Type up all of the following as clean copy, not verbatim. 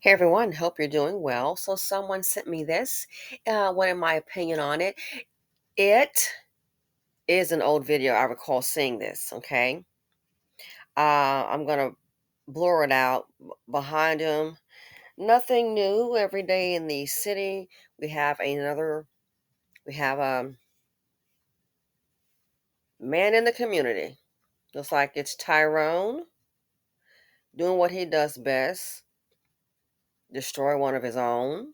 Hey everyone, hope you're doing well. So, someone sent me this. What in my opinion on it? It is an old video. I recall seeing this. Okay, I'm gonna blur it out behind him. Nothing new. Every day in the city, we have another. We have a man in the community. Looks like it's Tyrone doing what he does best: destroy one of his own.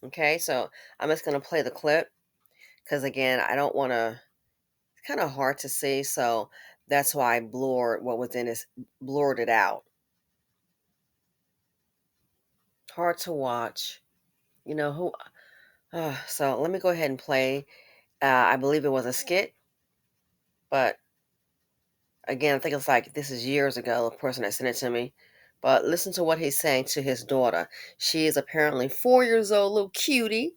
Okay, so I'm just gonna play the clip because again, I don't want to. Kind of hard to see, so that's why I blurred what was in it, blurred it out. Hard to watch. You know who? So let me go ahead and play. I believe it was a skit, but again, I think it's like this is years ago. The person that sent it to me, but listen to what he's saying to his daughter. She is apparently 4 years old, little cutie.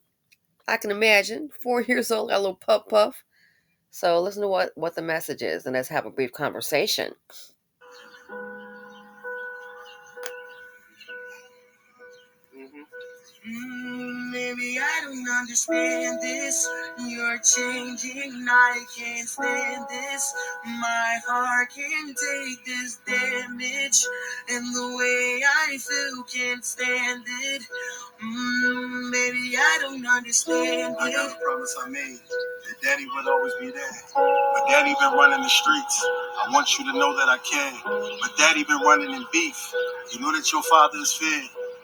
I can imagine 4 years old, got a little puff puff. So listen to what the message is, and let's have a brief conversation. Maybe I don't understand this. You're changing, I can't stand this. My heart can't take this damage, and the way I feel can't stand it. Maybe I don't understand I got a promise I made that Daddy would always be there. But Daddy been running the streets. I want you to know that I care. But Daddy been running in beef. You know that your father is fair.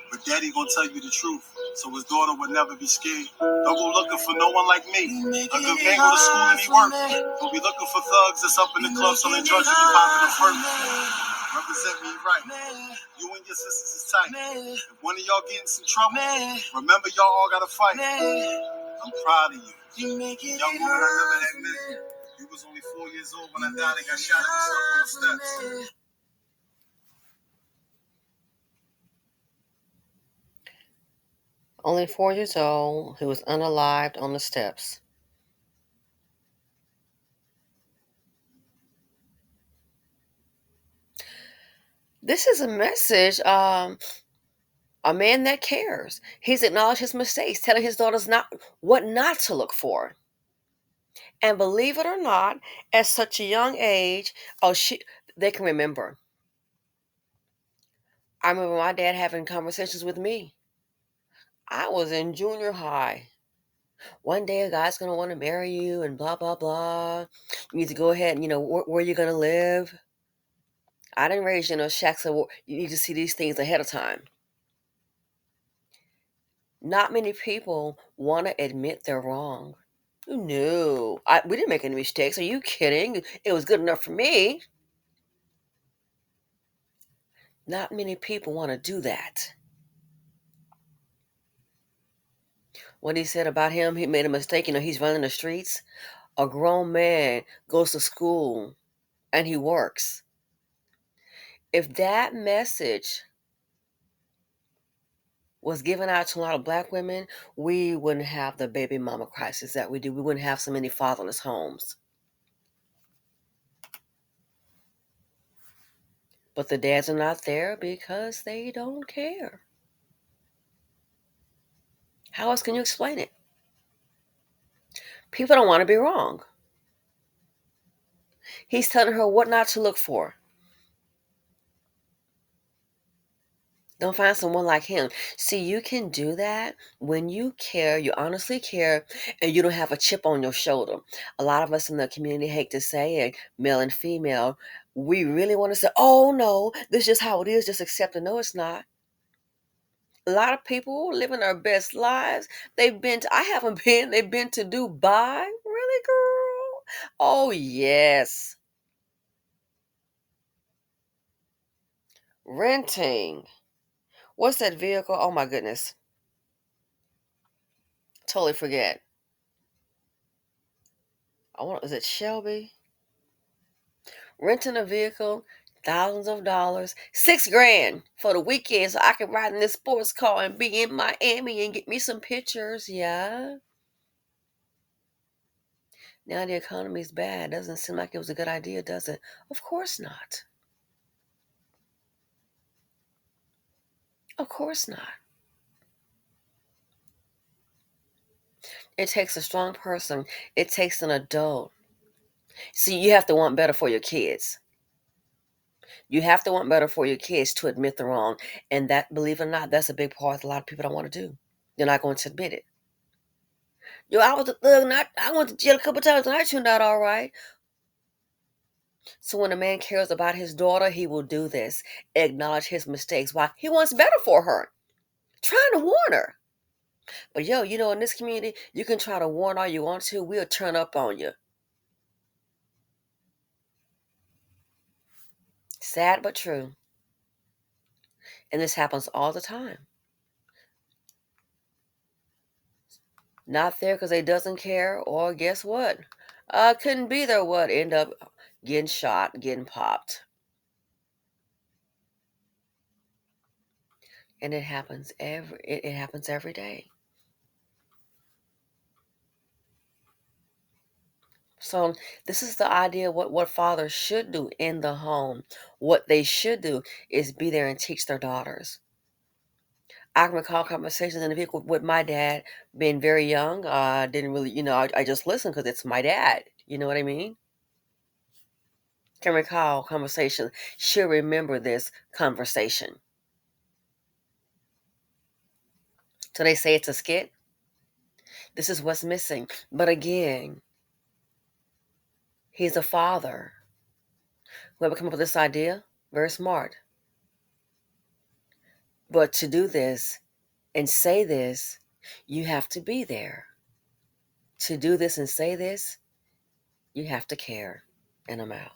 But Daddy gonna tell you the truth, so his daughter would never be scared. Don't go looking for no one like me. A good man go to school and he work. Don't be looking for thugs that's up in the club selling drugs and be popping them first. Represent me right. You and your sisters is tight. If one of y'all get in some trouble, remember y'all all gotta fight. I'm proud of you. Young woman I never had met. You was only 4 years old when I died and got shot at and stuff on the steps. Only 4 years old, who was unalived on the steps. This is a message, a man that cares. He's acknowledged his mistakes, telling his daughters what not to look for. And believe it or not, at such a young age, they can remember. I remember my dad having conversations with me. I was in junior high. One day a guy's gonna want to marry you and blah blah blah. You need to go ahead and where you're gonna live. I didn't raise you in those shacks, so you need to see these things ahead of time. Not many people want to admit they're wrong. No, we didn't make any mistakes. Are you kidding? It was good enough for me. Not many people want to do that. What he said about him, he made a mistake. He's running the streets. A grown man goes to school and he works. If that message was given out to a lot of black women, we wouldn't have the baby mama crisis that we do. We wouldn't have so many fatherless homes. But the dads are not there because they don't care. How else can you explain it? People don't want to be wrong. He's telling her what not to look for. Don't find someone like him. See, you can do that when you care, you honestly care, and you don't have a chip on your shoulder. A lot of us in the community hate to say it, male and female. We really want to say, oh no, this is just how it is, just accept it. No, it's not. A lot of people living their best lives. I haven't been, they've been to Dubai. Really, girl? Oh, yes. Renting. What's that vehicle? Oh, my goodness. Totally forget. Is it Shelby? Renting a vehicle, thousands of dollars, 6 grand for the weekend so I can ride in this sports car and be in Miami and get me some pictures. Yeah. Now the economy's bad. Doesn't seem like it was a good idea, does it? Of course not. Of course not. It takes a strong person. It takes an adult. See, you have to want better for your kids. You have to want better for your kids to admit the wrong. And that, believe it or not, that's a big part a lot of people don't want to do. They're not going to admit it. Yo, I was a thug and I went to jail a couple times and I turned out all right. So when a man cares about his daughter, he will do this. Acknowledge his mistakes. Why? He wants better for her. Trying to warn her. But yo, in this community, you can try to warn all you want to. We'll turn up on you. Sad but true. And this happens all the time. Not there because they doesn't care, or guess what? Couldn't be there. What? End up getting shot, getting popped. And it happens every day. So this is the idea of what fathers should do in the home. What they should do is be there and teach their daughters. I can recall conversations in the vehicle with my dad being very young. Didn't really, I just listened because it's my dad. You know what I mean? Can recall conversations. She'll remember this conversation. So they say it's a skit. This is what's missing. But again, he's a father. Whoever came up with this idea, very smart. But to do this and say this, you have to be there. To do this and say this, you have to care. And I'm out.